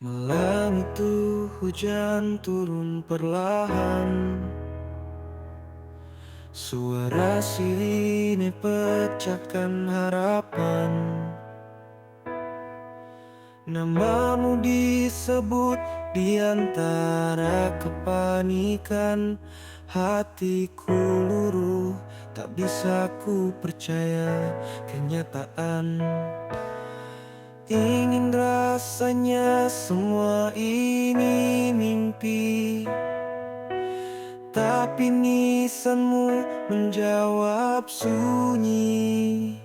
Malam itu hujan turun perlahan. Suara sirine pecahkan harapan. Namamu disebut di antara kepanikan. Hatiku luruh, tak bisa ku percaya kenyataan. Ingin rasanya semua ini mimpi, tapi nisanmu menjawab sunyi.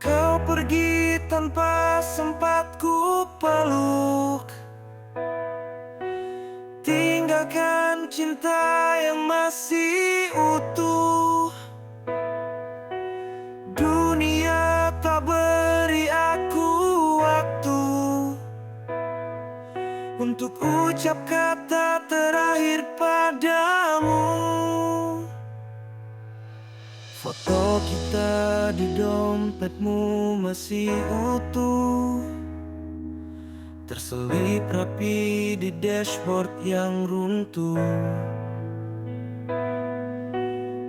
Kau pergi tanpa sempat ku peluk, tinggalkan cinta yang masih utuh. Dunia tak beri aku waktu untuk ucap kata terakhir padamu. Foto kita di dompetmu masih utuh, terselip rapi di dashboard yang runtuh.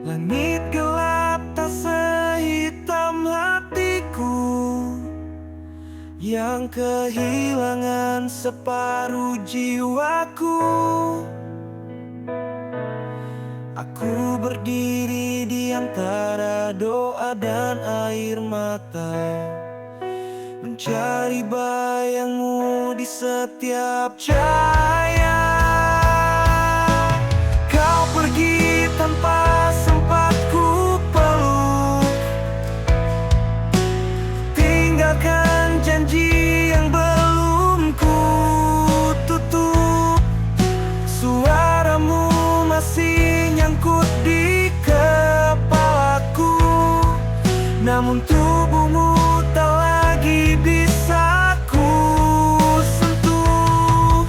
Langit gelap tak sehitam hatiku yang kehilangan separuh jiwaku. Aku berdiri di antara doa dan air mata, mencari bayangmu di setiap cahaya. Kau pergi tanpa sempat ku peluk, tinggalkan janji yang belum ku tutup. Suaramu masih nyangkut di kepalaku, namun tubuhmu tak lagi bisa ku sentuh.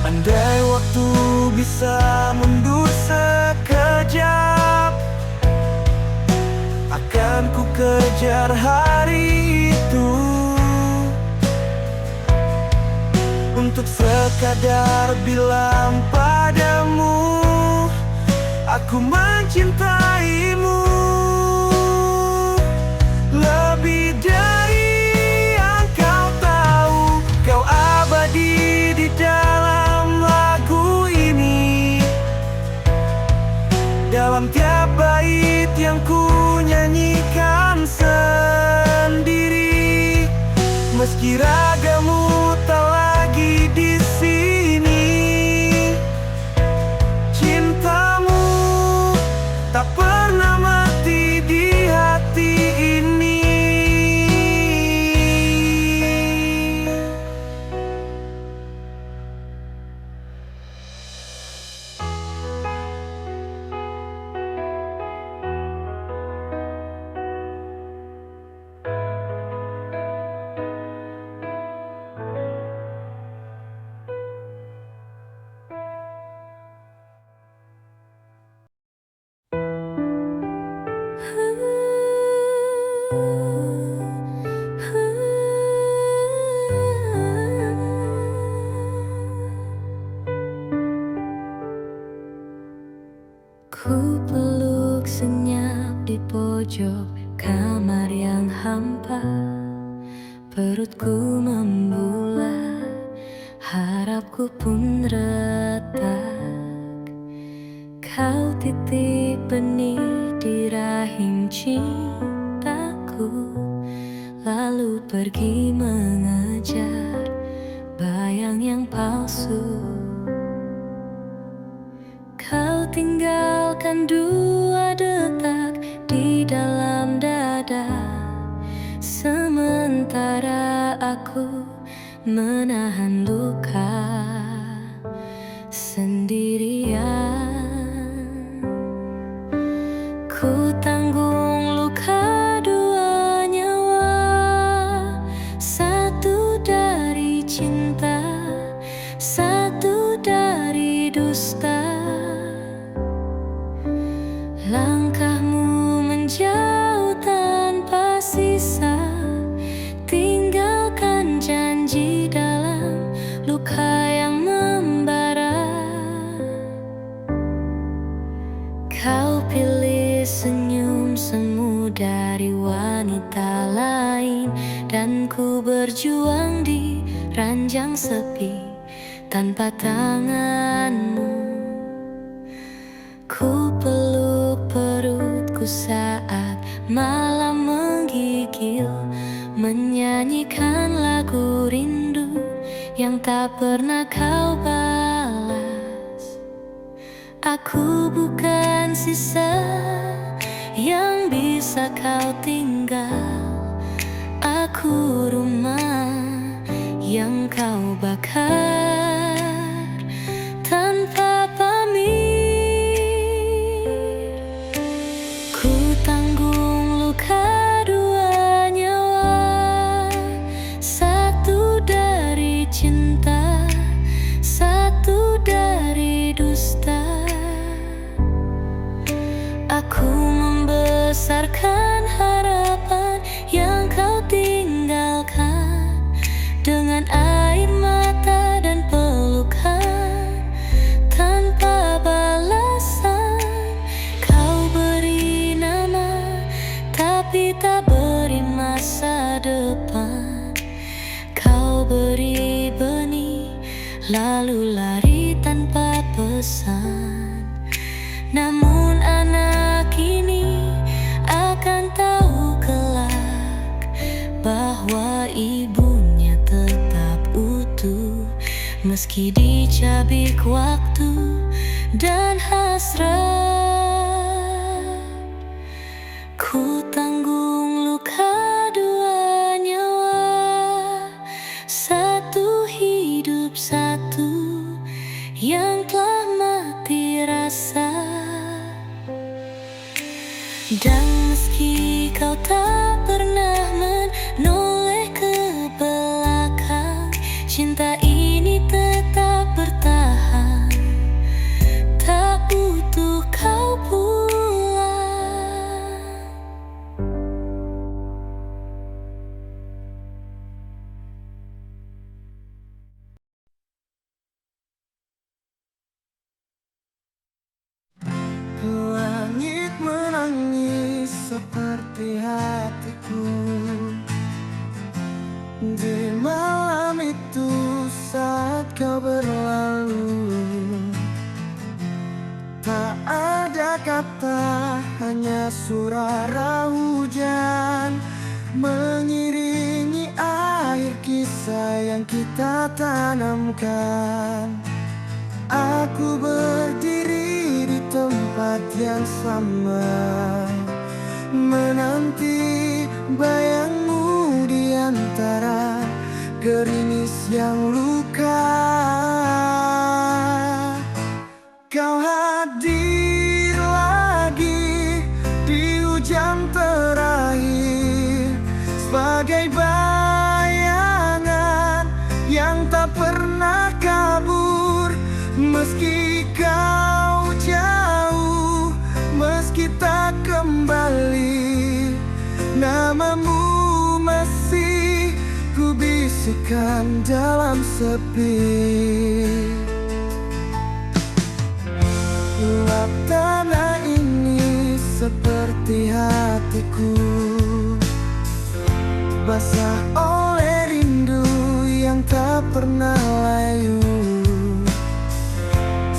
Andai waktu bisa mundur sekejap, akan ku kejar hari itu, untuk sekadar bilang padamu, aku mencintaimu lebih dari yang kau tahu. Kau abadi di dalam lagu ini, dalam tiap bait yang ku nyanyikan sendiri. Meski ragamu tak lagi di sini, cintamu tak pernah mati di hati ini. Ku peluk senyap di pojok kamar yang hampa. Perutku membulat, harapku pun retak. Kau titip benih di rahim cintaku, lalu pergi mengejar bayang yang palsu. Kau tinggalkan 2 detak di dalam dada, sementara aku menahan luka sendirian. Ku tanggung luka 2 nyawa, 1 dari cinta, 1 dari dusta. Langkahmu menjauh tanpa sisa, tinggalkan janji dalam terbang di ranjang sepi tanpa tanganmu. Ku peluk perutku saat malam menggigil, menyanyikan lagu rindu yang tak pernah kau balas. Aku bukan sisa yang bisa kau tinggal, aku rumah yang kau bakar tanpa pamit. Ku tanggung luka dua nyawa, satu dari cinta, satu dari dusta. Aku membesarkan harapan yang kau tinggalkan dengan air mata dan pelukan tanpa balasan. Kau beri nama tapi tak beri masa depan. Kau beri benih lalu lari tanpa pesan. Namun anak ini akan tahu kelak bahwa ibunya tetap utuh, meski dicabik waktu dan hasrat. Ku tanggung luka dua nyawa, satu hidup, satu yang telah mati rasa. Dan meski kau tak pernah menoleh ke belakang, cinta ini tetap bertahan, tak butuh kau pulang. Langit menangis seperti hatiku di malam itu saat kau berlalu. Tak ada kata, hanya suara hujan mengiringi air kisah yang kita tanamkan. Aku berdiri di tempat yang sama, menanti bayangmu di antara gerimis yang luka. Kau hadir lagi di hujan terakhir, sebagai bayangan yang tak pernah kabur. Meski kau jauh, meski tak kembali, namamu masih ku bisikkan dalam sepi. Lap tanah ini seperti hatiku, basah oleh rindu yang tak pernah layu.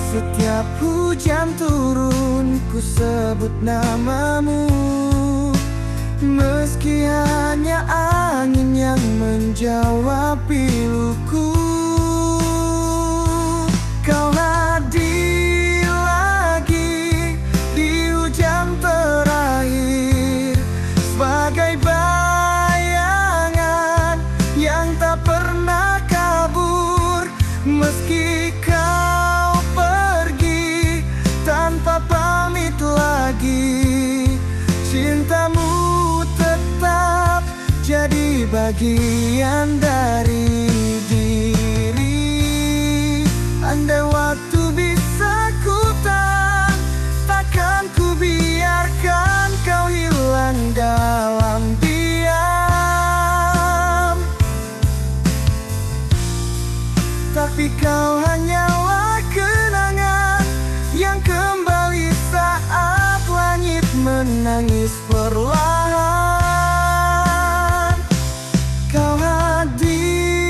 Setiap hujan turun ku sebut namamu, meski hanya angin yang menjawab piluku. Kau hadir lagi di hujan terakhir, sebagai bayangan yang tak pernah kabur. Meski kau pergi tanpa pamit lagi, cintamu tetap jadi bagian dari diri. Andai waktu bisa kutak, takkan ku biarkan kau hilang dalam diam. Tapi kau hanyalah kenangan yang kembali saat langit menangis perlahan. Kau hadir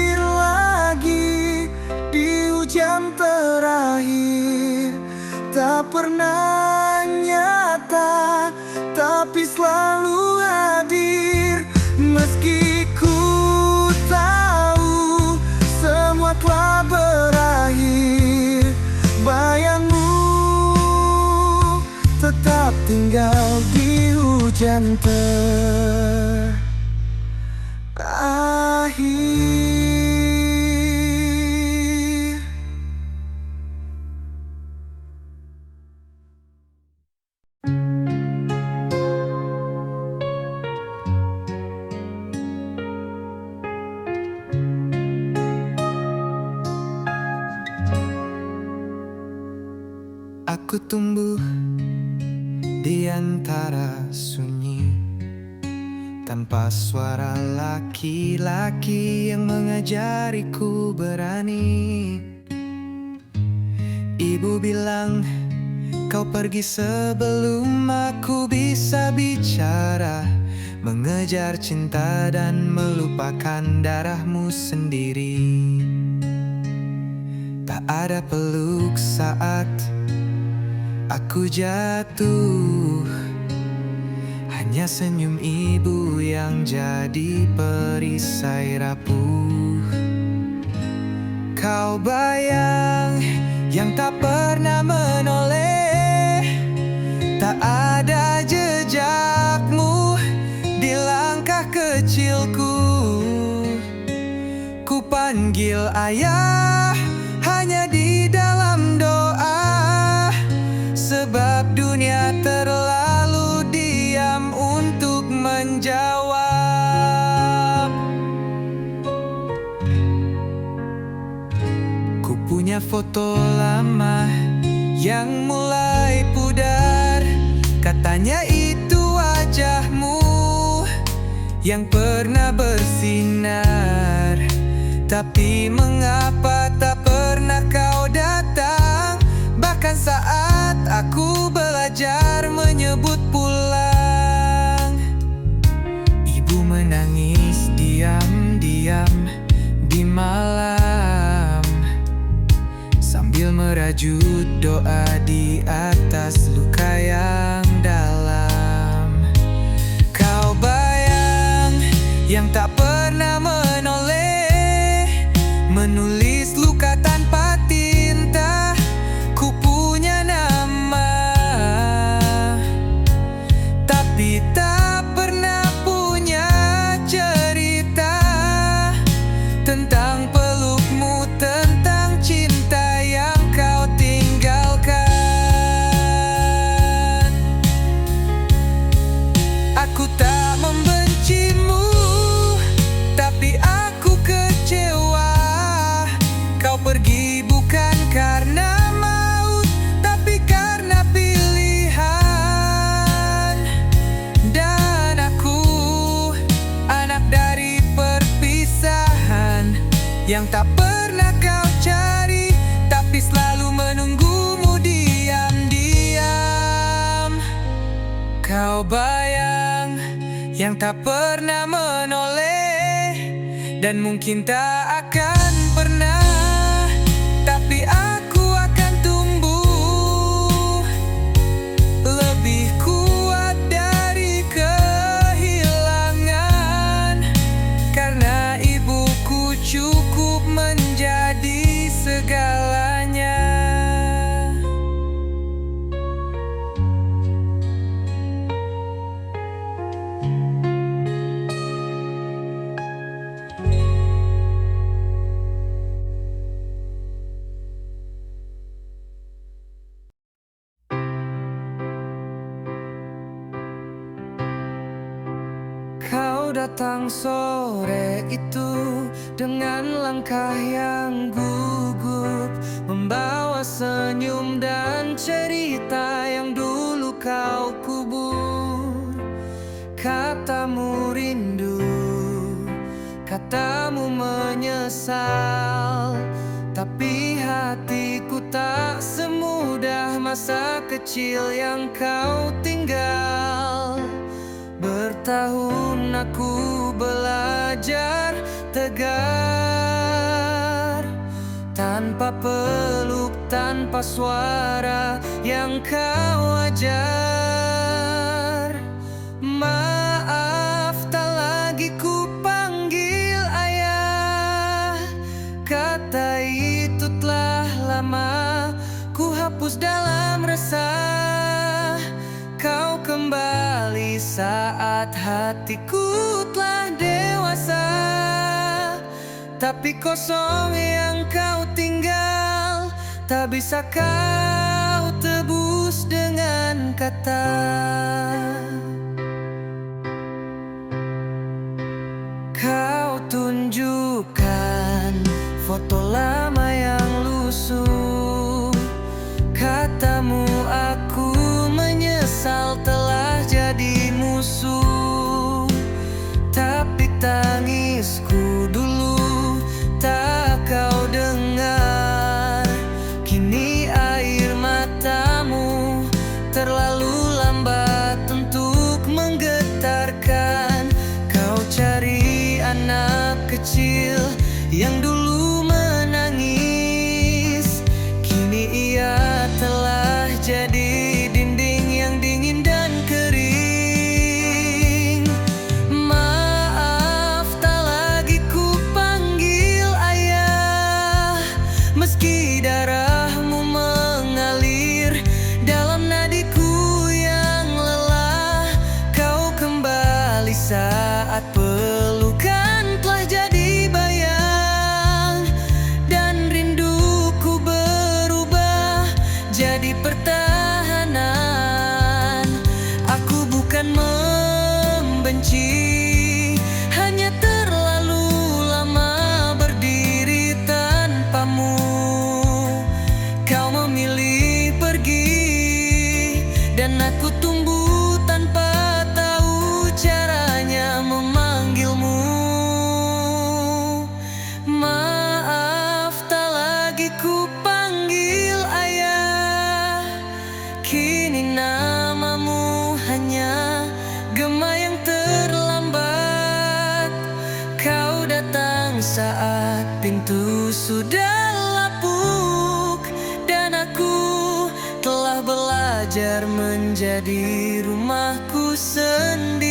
tak pernah nyata, tapi selalu hadir. Meski ku tahu semua telah berakhir, bayangmu tetap tinggal di hujan terakhir. Aku tumbuh di antara sunyi, tanpa suara laki-laki yang mengajariku berani. Ibu bilang, kau pergi sebelum aku bisa bicara, mengejar cinta dan melupakan darahmu sendiri. Tak ada peluk saat aku jatuh, hanya senyum ibu yang jadi perisai rapuh. Kau bayang yang tak pernah menoleh, tak ada jejakmu di langkah kecilku. Ku panggil ayah hanya di dalam doa, sebab dunia terlalu diam untuk menjawab. Ku punya foto lama yang mulai pudar, katanya itu wajahmu yang pernah bersinar. Tapi mengapa tak pernah kau datang, bahkan saat aku belajar menyebut pulang. Ibu menangis diam-diam di malam, sambil merajut doa di atas luka yang dalam. Kau bayang yang tak pernah menoleh, menulis luka tanpa tinta. Ku punya nama, tapi tak pernah punya cerita tentang pelukmu, tentang cinta yang kau tinggalkan. Aku tak membencimu, tapi aku kecewa. Kau pergi bukan karena maut, tapi karena pilihan. Dan aku anak dari perpisahan yang tak pernah kau cari, tapi selalu menunggumu diam-diam. Kau bayang yang tak pernah menoleh, dan mungkin tak akan pernah, tapi aku akan tumbuh lebih kuat dari kehilangan, karena ibuku cukup menjadi segalanya. Kau datang sore itu dengan langkah yang gugup, membawa senyum dan cerita yang dulu kau kubur. Katamu rindu, katamu menyesal, tapi hatiku tak semudah masa kecil yang kau tinggal. Bertahun aku belajar tegar, tanpa peluk, tanpa tanpa suara yang kau ajar. Maaf, tak lagi ku panggil ayah. Kata itu telah lama ku hapus dalam resah. Kau kembali saat hatiku telah dewasa. Tapi kosong yang kau tinggal tak bisa kau tebus dengan kata. Kau tunjukkan foto lama yang lusuh. Katamu aku menyesal telah jadi musuh. Tapi tangisku dulu tak kau dengar. Kini air matamu terlalu lambat untuk menggetarkan. Kau cari anak kecil yang dulu menangis. Kini ia telah jadi dinding yang dingin dan kering. Maaf, tak lagi ku panggil ayah. Meski darahmu mengalir dalam nadiku yang lelah. Kau kembali saat pelukan telah jadi bayang. Dan rinduku berubah jadi pertahanan. Aku bukan membenci, hanya terlalu lama berdiri tanpamu. Kau memilih pergi dan aku tumbuh tanpa tahu caranya memanggilmu. Maaf, tak lagi ku panggil ayah. Kini namamu hanya gema yang terlambat. Kau datang saat pintu sudah lapuk. Dan aku telah belajar menjadi rumahku sendiri.